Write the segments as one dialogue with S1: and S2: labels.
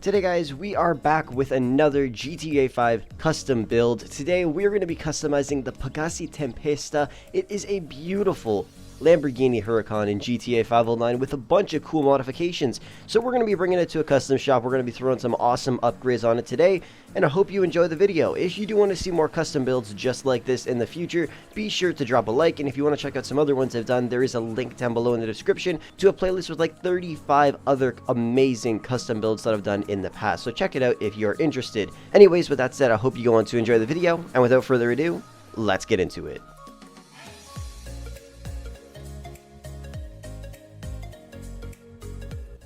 S1: Today guys, we are back with another GTA 5 custom build. Today we're going to be customizing the Pegassi Tempesta. It is a beautiful Lamborghini Huracan in GTA 509 with a bunch of cool modifications. So we're going to be bringing it to a custom shop. We're going to be throwing some awesome upgrades on it today, and I hope you enjoy the video. If you do want to see more custom builds just like this in the future, be sure to drop a like, and if you want to check out some other ones I've done, there is a link down below in the description to a playlist with like 35 other amazing custom builds that I've done in the past. So check it out if you're interested. Anyways, with that said, I hope you go on to enjoy the video, and without further ado, let's get into it.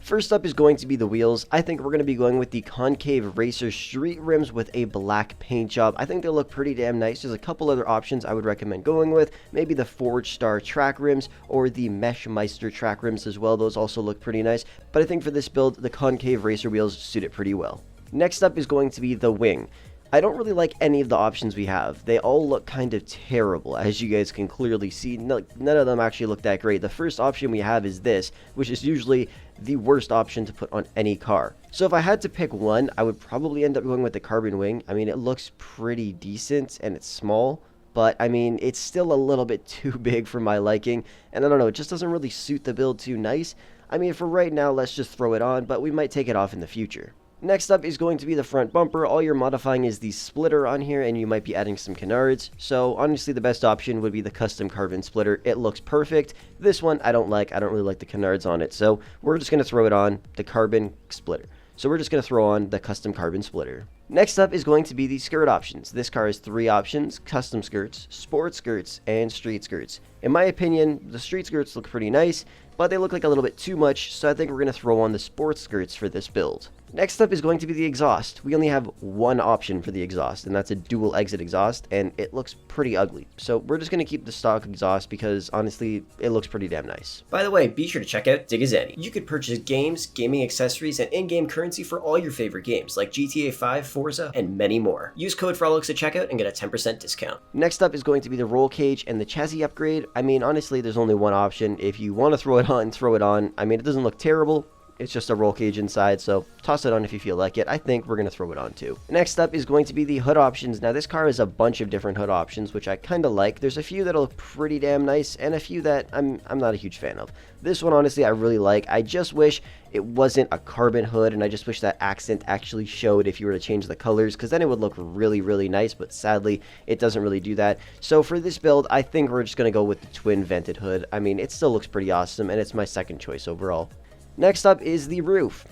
S1: First up is going to be the wheels. I think we're going to be going with the concave racer street rims with a black paint job. I think they look pretty damn nice. There's a couple other options I would recommend going with. Maybe the Forge Star track rims or the Mesh Meister track rims as well. Those also look pretty nice. But I think for this build, the concave racer wheels suit it pretty well. Next up is going to be the wing. I don't really like any of the options we have. They all look kind of terrible, as you guys can clearly see. None of them actually look that great. The first option we have is this, which is usually the worst option to put on any car. So if I had to pick one, I would probably end up going with the carbon wing. I mean, it looks pretty decent and it's small, but I mean, it's still a little bit too big for my liking. And I don't know, it just doesn't really suit the build too nice. I mean, for right now, let's just throw it on, but we might take it off in the future. Next up is going to be the front bumper. All you're modifying is the splitter on here, and you might be adding some canards. So honestly, the best option would be the custom carbon splitter. It looks perfect. This one I don't like. I don't really like the canards on it. So we're just going to throw it on the carbon splitter. So we're just going to throw on the custom carbon splitter. Next up is going to be the skirt options. This car has 3 options: custom skirts, sport skirts, and street skirts. In my opinion, the street skirts look pretty nice, but they look like a little bit too much, so I think we're going to throw on the sport skirts for this build. Next up is going to be the exhaust. We only have one option for the exhaust, and that's a dual exit exhaust, and it looks pretty ugly. So we're just going to keep the stock exhaust because honestly, it looks pretty damn nice. By the way, be sure to check out Digizani. You could purchase games, gaming accessories, and in-game currency for all your favorite games like GTA 5, Forza, and many more. Use code ItzFrolickzYT at checkout and get a 10% discount. Next up is going to be the roll cage and the chassis upgrade. I mean, honestly, there's only one option. If you want to throw it on, throw it on. I mean, it doesn't look terrible. It's just a roll cage inside, so toss it on if you feel like it. I think we're going to throw it on too. Next up is going to be the hood options. Now, this car has a bunch of different hood options, which I kind of like. There's a few that look pretty damn nice, and a few that I'm not a huge fan of. This one, honestly, I really like. I just wish it wasn't a carbon hood, and I just wish that accent actually showed if you were to change the colors, because then it would look really, really nice, but sadly, it doesn't really do that. So for this build, I think we're just going to go with the twin vented hood. I mean, it still looks pretty awesome, and it's my second choice overall. Next up is the roof.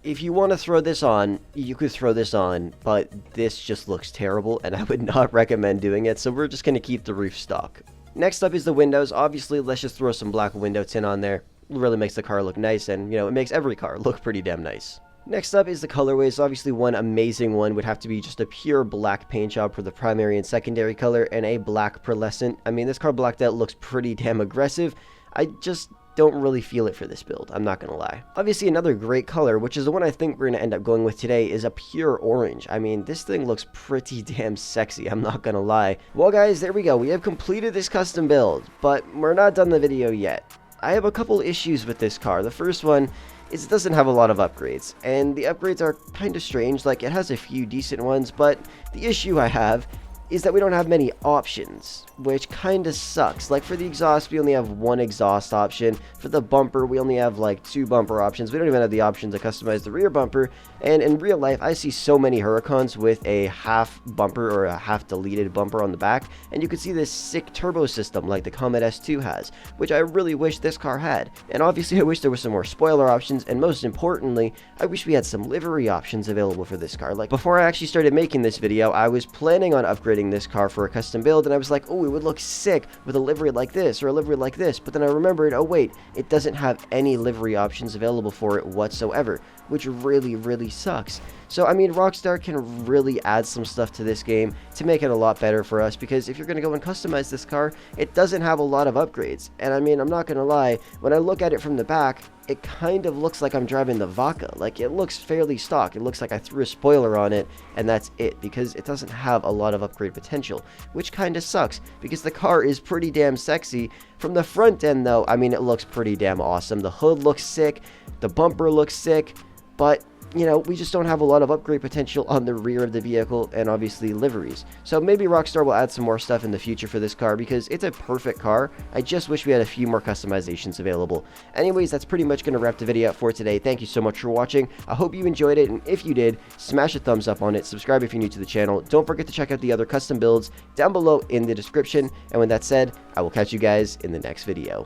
S1: If you want to throw this on, you could throw this on, but this just looks terrible, and I would not recommend doing it, so we're just going to keep the roof stock. Next up is the windows. Obviously, let's just throw some black window tint on there. It really makes the car look nice, and, you know, it makes every car look pretty damn nice. Next up is the colorways. Obviously, one amazing one would have to be just a pure black paint job for the primary and secondary color, and a black pearlescent. I mean, this car blacked out looks pretty damn aggressive. I just don't really feel it for this build, I'm not gonna lie. Obviously, another great color, which is the one I think we're gonna end up going with today, is a pure orange. I mean, this thing looks pretty damn sexy, I'm not gonna lie. Well guys, there we go. We have completed this custom build, but we're not done the video yet. I have a couple issues with this car. The first one is it doesn't have a lot of upgrades, and the upgrades are kind of strange. Like, it has a few decent ones, but the issue I have is that we don't have many options, which kind of sucks. Like, for the exhaust, we only have one exhaust option. For the bumper, we only have like 2 bumper options. We don't even have the option to customize the rear bumper. And in real life, I see so many Huracans with a half bumper or a half deleted bumper on the back, and you can see this sick turbo system like the Comet S2 has, which I really wish this car had. And obviously, I wish there was some more spoiler options, and most importantly, I wish we had some livery options available for this car. Like, before I actually started making this video, I was planning on upgrading this car for a custom build, and I was like, oh, it would look sick with a livery like this or a livery like this, but then I remembered, oh wait, it doesn't have any livery options available for it whatsoever, which really sucks. So I mean, Rockstar can really add some stuff to this game to make it a lot better for us, because if you're going to go and customize this car, it doesn't have a lot of upgrades. And I mean, I'm not going to lie, when I look at it from the back, it kind of looks like I'm driving the Vaca. Like, it looks fairly stock. It looks like I threw a spoiler on it, and that's it, because it doesn't have a lot of upgrade potential, which kind of sucks, because the car is pretty damn sexy. From the front end, though, I mean, it looks pretty damn awesome. The hood looks sick, the bumper looks sick, but you know, we just don't have a lot of upgrade potential on the rear of the vehicle and obviously liveries. So maybe Rockstar will add some more stuff in the future for this car because it's a perfect car. I just wish we had a few more customizations available. Anyways, that's pretty much going to wrap the video up for today. Thank you so much for watching. I hope you enjoyed it, and if you did, smash a thumbs up on it. Subscribe if you're new to the channel. Don't forget to check out the other custom builds down below in the description. And with that said, I will catch you guys in the next video.